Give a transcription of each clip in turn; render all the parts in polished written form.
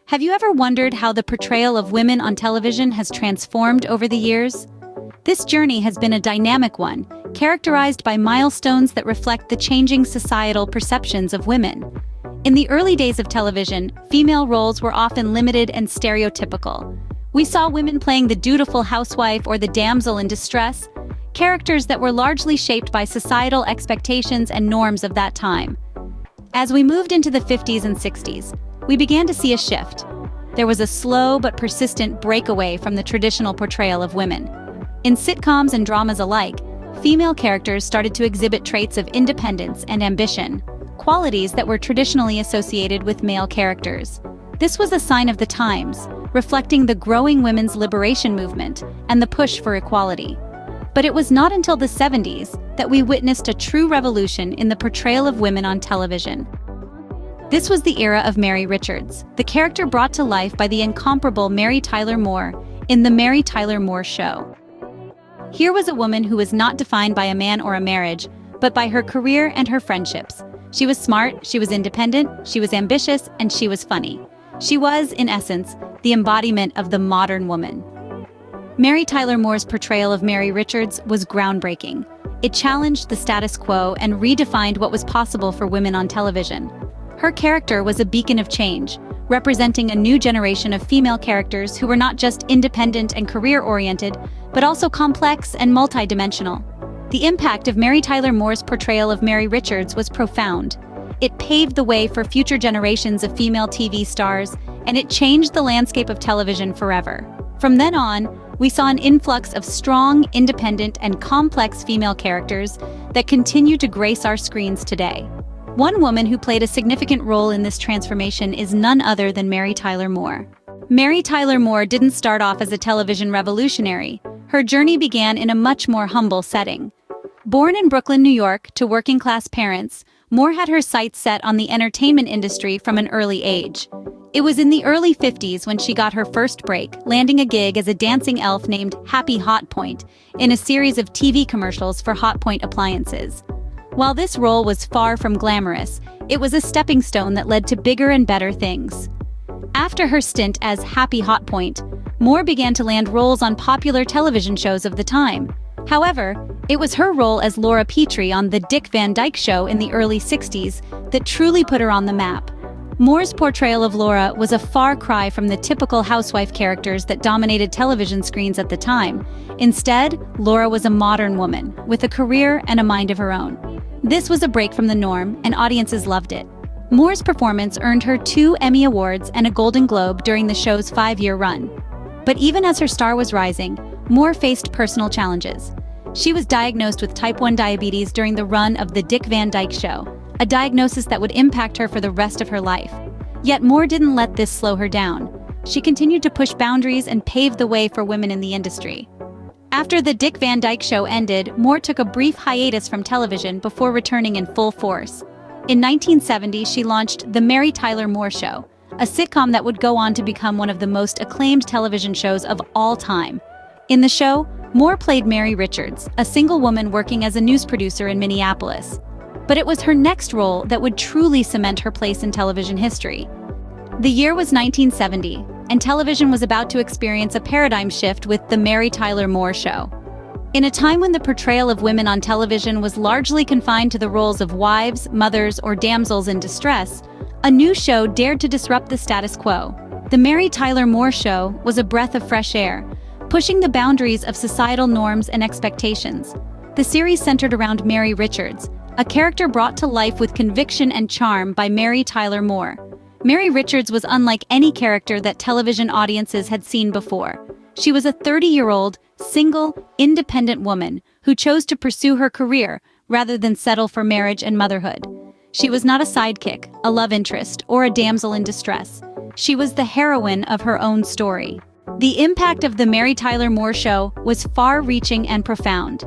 Have you ever wondered how the portrayal of women on television has transformed over the years? This journey has been a dynamic one, characterized by milestones that reflect the changing societal perceptions of women. In the early days of television, female roles were often limited and stereotypical. We saw women playing the dutiful housewife or the damsel in distress, characters that were largely shaped by societal expectations and norms of that time. As we moved into the 50s and 60s, we began to see a shift. There was a slow but persistent breakaway from the traditional portrayal of women. In sitcoms and dramas alike, female characters started to exhibit traits of independence and ambition, qualities that were traditionally associated with male characters. This was a sign of the times, reflecting the growing women's liberation movement and the push for equality. But it was not until the 70s that we witnessed a true revolution in the portrayal of women on television. This was the era of Mary Richards, the character brought to life by the incomparable Mary Tyler Moore in The Mary Tyler Moore Show. Here was a woman who was not defined by a man or a marriage, but by her career and her friendships. She was smart, she was independent, she was ambitious, and she was funny. She was, in essence, the embodiment of the modern woman. Mary Tyler Moore's portrayal of Mary Richards was groundbreaking. It challenged the status quo and redefined what was possible for women on television. Her character was a beacon of change, representing a new generation of female characters who were not just independent and career-oriented, but also complex and multidimensional. The impact of Mary Tyler Moore's portrayal of Mary Richards was profound. It paved the way for future generations of female TV stars, and it changed the landscape of television forever. From then on, we saw an influx of strong, independent, and complex female characters that continue to grace our screens today. One woman who played a significant role in this transformation is none other than Mary Tyler Moore. Mary Tyler Moore didn't start off as a television revolutionary. Her journey began in a much more humble setting. Born in Brooklyn, New York, to working-class parents, Moore had her sights set on the entertainment industry from an early age. It was in the early 50s when she got her first break, landing a gig as a dancing elf named Happy Hot Point in a series of TV commercials for Hot Point appliances. While this role was far from glamorous, it was a stepping stone that led to bigger and better things. After her stint as Happy Hot Point, Moore began to land roles on popular television shows of the time. However, it was her role as Laura Petrie on The Dick Van Dyke Show in the early 60s that truly put her on the map. Moore's portrayal of Laura was a far cry from the typical housewife characters that dominated television screens at the time. Instead, Laura was a modern woman, with a career and a mind of her own. This was a break from the norm, and audiences loved it. Moore's performance earned her 2 Emmy Awards and a Golden Globe during the show's 5-year run. But even as her star was rising, Moore faced personal challenges. She was diagnosed with type 1 diabetes during the run of The Dick Van Dyke Show, a diagnosis that would impact her for the rest of her life. Yet Moore didn't let this slow her down. She continued to push boundaries and pave the way for women in the industry. After The Dick Van Dyke Show ended, Moore took a brief hiatus from television before returning in full force. In 1970, she launched The Mary Tyler Moore Show, a sitcom that would go on to become one of the most acclaimed television shows of all time. In the show, Moore played Mary Richards, a single woman working as a news producer in Minneapolis. But it was her next role that would truly cement her place in television history. The year was 1970, and television was about to experience a paradigm shift with The Mary Tyler Moore Show. In a time when the portrayal of women on television was largely confined to the roles of wives, mothers, or damsels in distress, a new show dared to disrupt the status quo. The Mary Tyler Moore Show was a breath of fresh air, pushing the boundaries of societal norms and expectations. The series centered around Mary Richards, a character brought to life with conviction and charm by Mary Tyler Moore. Mary Richards was unlike any character that television audiences had seen before. She was a 30-year-old, single, independent woman who chose to pursue her career rather than settle for marriage and motherhood. She was not a sidekick, a love interest, or a damsel in distress. She was the heroine of her own story. The impact of The Mary Tyler Moore Show was far-reaching and profound.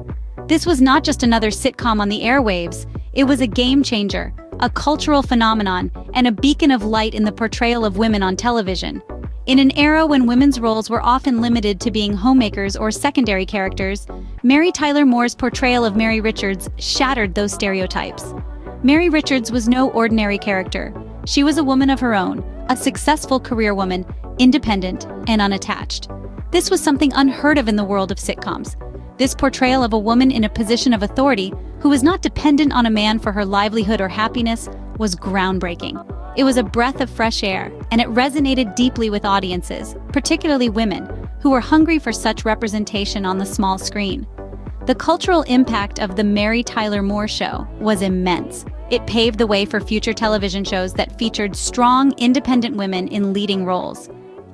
This was not just another sitcom on the airwaves, it was a game-changer, a cultural phenomenon, and a beacon of light in the portrayal of women on television. In an era when women's roles were often limited to being homemakers or secondary characters, Mary Tyler Moore's portrayal of Mary Richards shattered those stereotypes. Mary Richards was no ordinary character. She was a woman of her own, a successful career woman, independent and unattached. This was something unheard of in the world of sitcoms. This portrayal of a woman in a position of authority who was not dependent on a man for her livelihood or happiness was groundbreaking. It was a breath of fresh air, and it resonated deeply with audiences, particularly women, who were hungry for such representation on the small screen. The cultural impact of The Mary Tyler Moore Show was immense. It paved the way for future television shows that featured strong, independent women in leading roles.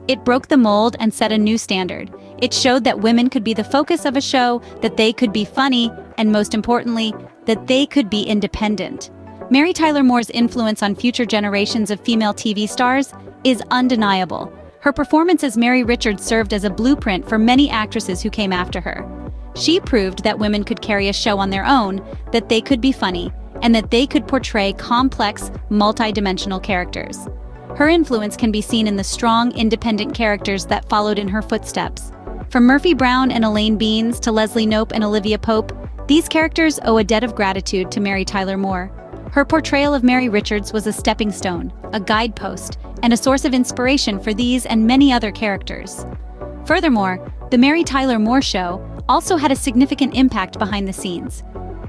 It broke the mold and set a new standard. It showed that women could be the focus of a show, that they could be funny, and most importantly, that they could be independent. Mary Tyler Moore's influence on future generations of female TV stars is undeniable. Her performance as Mary Richards served as a blueprint for many actresses who came after her. She proved that women could carry a show on their own, that they could be funny, and that they could portray complex, multi-dimensional characters. Her influence can be seen in the strong, independent characters that followed in her footsteps. From Murphy Brown and Elaine Beans to Leslie Knope and Olivia Pope, these characters owe a debt of gratitude to Mary Tyler Moore. Her portrayal of Mary Richards was a stepping stone, a guidepost, and a source of inspiration for these and many other characters. Furthermore, The Mary Tyler Moore Show also had a significant impact behind the scenes.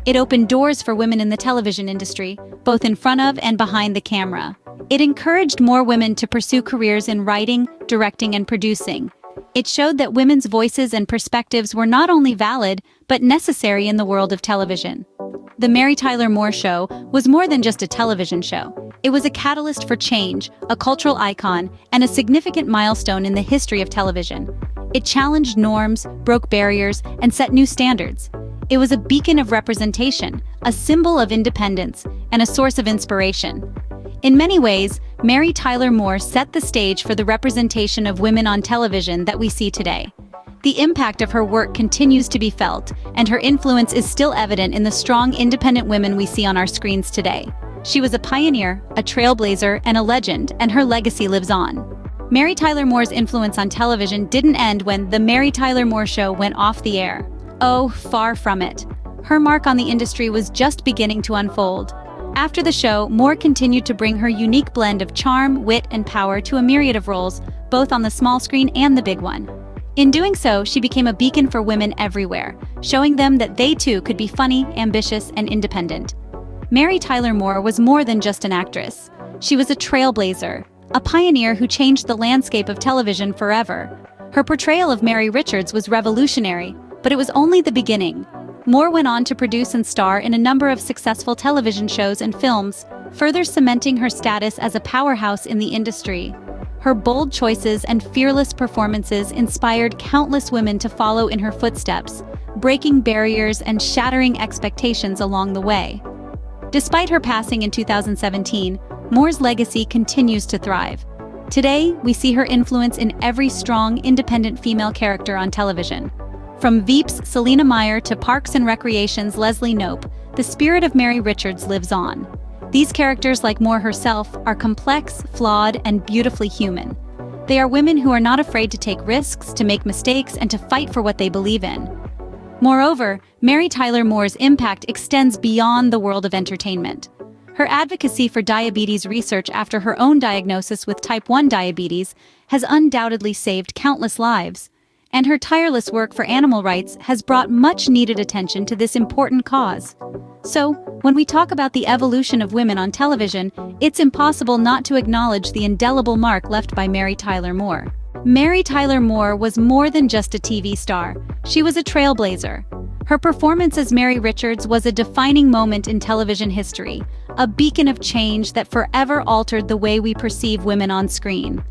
It opened doors for women in the television industry, both in front of and behind the camera. It encouraged more women to pursue careers in writing, directing, and producing. It showed that women's voices and perspectives were not only valid, but necessary in the world of television. The Mary Tyler Moore Show was more than just a television show. It was a catalyst for change, a cultural icon, and a significant milestone in the history of television. It challenged norms, broke barriers, and set new standards. It was a beacon of representation, a symbol of independence, and a source of inspiration. In many ways, Mary Tyler Moore set the stage for the representation of women on television that we see today. The impact of her work continues to be felt, and her influence is still evident in the strong, independent women we see on our screens today. She was a pioneer, a trailblazer, and a legend, and her legacy lives on. Mary Tyler Moore's influence on television didn't end when The Mary Tyler Moore Show went off the air. Oh, far from it. Her mark on the industry was just beginning to unfold. After the show, Moore continued to bring her unique blend of charm, wit, and power to a myriad of roles, both on the small screen and the big one. In doing so, she became a beacon for women everywhere, showing them that they too could be funny, ambitious, and independent. Mary Tyler Moore was more than just an actress. She was a trailblazer, a pioneer who changed the landscape of television forever. Her portrayal of Mary Richards was revolutionary, but it was only the beginning. Moore went on to produce and star in a number of successful television shows and films, further cementing her status as a powerhouse in the industry. Her bold choices and fearless performances inspired countless women to follow in her footsteps, breaking barriers and shattering expectations along the way. Despite her passing in 2017, Moore's legacy continues to thrive. Today, we see her influence in every strong, independent female character on television. From Veep's Selena Meyer to Parks and Recreation's Leslie Knope, the spirit of Mary Richards lives on. These characters, like Moore herself, are complex, flawed, and beautifully human. They are women who are not afraid to take risks, to make mistakes, and to fight for what they believe in. Moreover, Mary Tyler Moore's impact extends beyond the world of entertainment. Her advocacy for diabetes research after her own diagnosis with type 1 diabetes has undoubtedly saved countless lives, and her tireless work for animal rights has brought much-needed attention to this important cause. So, when we talk about the evolution of women on television, it's impossible not to acknowledge the indelible mark left by Mary Tyler Moore. Mary Tyler Moore was more than just a TV star. She was a trailblazer. Her performance as Mary Richards was a defining moment in television history, a beacon of change that forever altered the way we perceive women on screen.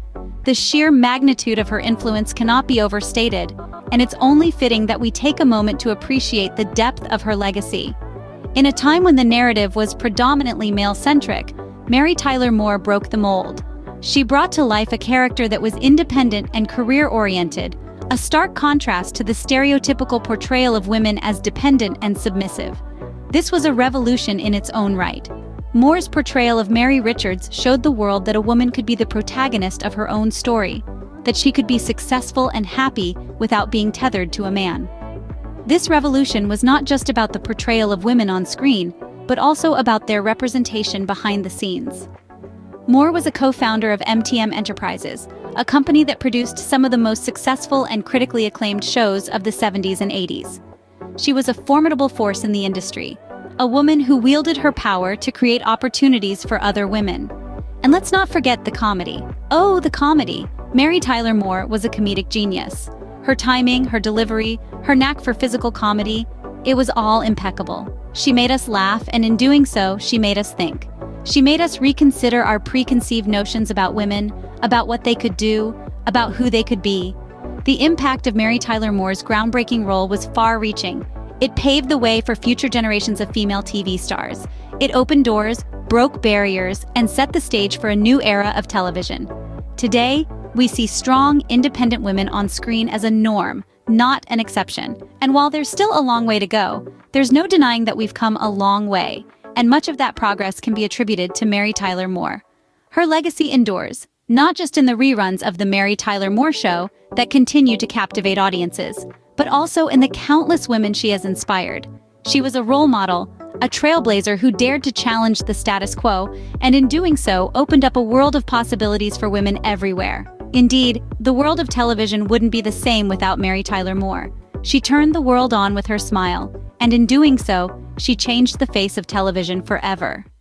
The sheer magnitude of her influence cannot be overstated, and it's only fitting that we take a moment to appreciate the depth of her legacy. In a time when the narrative was predominantly male-centric, Mary Tyler Moore broke the mold. She brought to life a character that was independent and career-oriented, a stark contrast to the stereotypical portrayal of women as dependent and submissive. This was a revolution in its own right. Moore's portrayal of Mary Richards showed the world that a woman could be the protagonist of her own story, that she could be successful and happy without being tethered to a man. This revolution was not just about the portrayal of women on screen, but also about their representation behind the scenes. Moore was a co-founder of MTM Enterprises, a company that produced some of the most successful and critically acclaimed shows of the 70s and 80s. She was a formidable force in the industry, a woman who wielded her power to create opportunities for other women. And let's not forget the comedy. Oh, the comedy! Mary Tyler Moore was a comedic genius. Her timing, her delivery, her knack for physical comedy, it was all impeccable. She made us laugh, and in doing so, she made us think. She made us reconsider our preconceived notions about women, about what they could do, about who they could be. The impact of Mary Tyler Moore's groundbreaking role was far-reaching. It paved the way for future generations of female TV stars. It opened doors, broke barriers, and set the stage for a new era of television. Today, we see strong, independent women on screen as a norm, not an exception. And while there's still a long way to go, there's no denying that we've come a long way, and much of that progress can be attributed to Mary Tyler Moore. Her legacy endures, not just in the reruns of The Mary Tyler Moore Show that continue to captivate audiences, but also in the countless women she has inspired. She was a role model, a trailblazer who dared to challenge the status quo, and in doing so opened up a world of possibilities for women everywhere. Indeed, the world of television wouldn't be the same without Mary Tyler Moore. She turned the world on with her smile, and in doing so, she changed the face of television forever.